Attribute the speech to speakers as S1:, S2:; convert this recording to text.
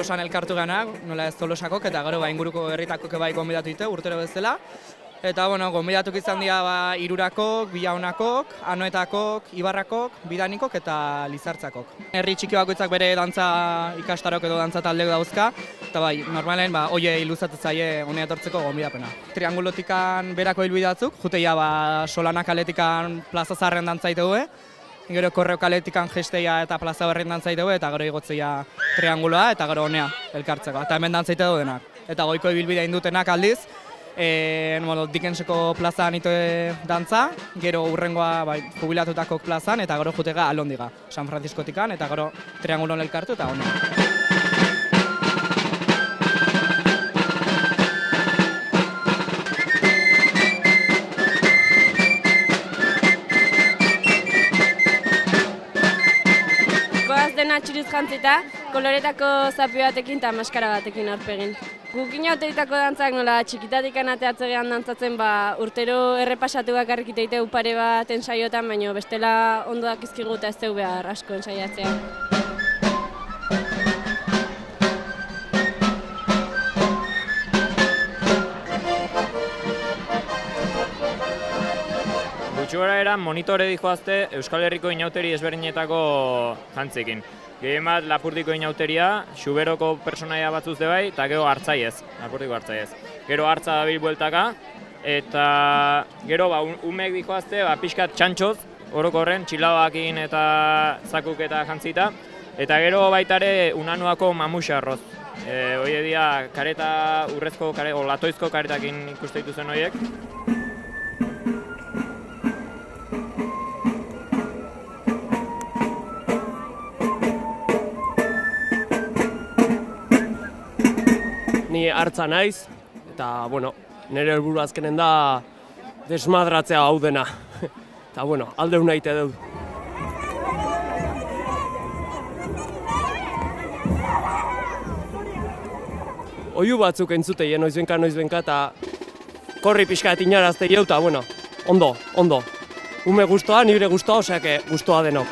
S1: Tolosan elkartu ganak, nola ez Tolosakok, eta gero inguruko herritakok bai gonbidatu dute urtero bezala. Eta gonbidatuk izan dira Irurakok, Bilaonakok, Anoetakok, Ibarrakok, Bidanikok eta Lizartzakok. Herri txiki bakoitzak bere dantza ikastarok edo dantza taldek dauzka, eta normalen hoiei luzatzen zaie honea etortzeko gonbidapena. Triangulotikan berako hilbidatzuk, juteia Solana kaletikan Plaza Zaharren dantzaitegu, gero Korreo kaletikan Gesteia eta Plaza Berrin dantzaitegu, eta gero igotzeia trianguloa eta gero honea elkartzeko. Eta hemen dantzaitegu denak. Eta goiko ibilbidea indutenak aldiz, Dickenseko plazan ite dantza, gero urrengoa jubilatutako plazan, eta gero jutega Alondiga, San Franciscotikan, eta gero triangulon elkartu eta honea.
S2: Goaz dena txuriz jantzita, koloretako zapi batekin eta maskara batekin aurpegin. Guk inauteritako dantzak nola txikitatik anateatzegean dantzatzen urtero errepasatu bakarrik iteite upare bat ensaiotan, baina bestela ondo dakizkigu eta ez dugu behar asko ensaiatzea.
S3: Gutxugora eran monitore dijoazte Euskal Herriko inauteri ezberdinetako jantzekin. Gehien bat Lapurdiko inauteria, Xuberoko personaia batzuz bai, eta gero Hartzaiez, Lapurdiko Hartzaiez. Gero Hartza dabil bueltaka, eta gero umeek dijoazte pixkat txantxoz, orokorren, txilabakin eta zakuk eta jantzita. Eta gero baitare Unanuako mamuxa arroz. Hoi edia kareta urrezko, latoizko karetakin ikuste dituzen horiek.
S4: Ni hartza naiz, eta, nire helburu azkenen da desmadratzea hau dena. Eta, aldeu nahi te dut. Oiu batzuk entzutei, noizbenka, eta korri pixka inarazte jau, eta, ondo. Ume guztoa, nire guztoa, oseak guztoa denok.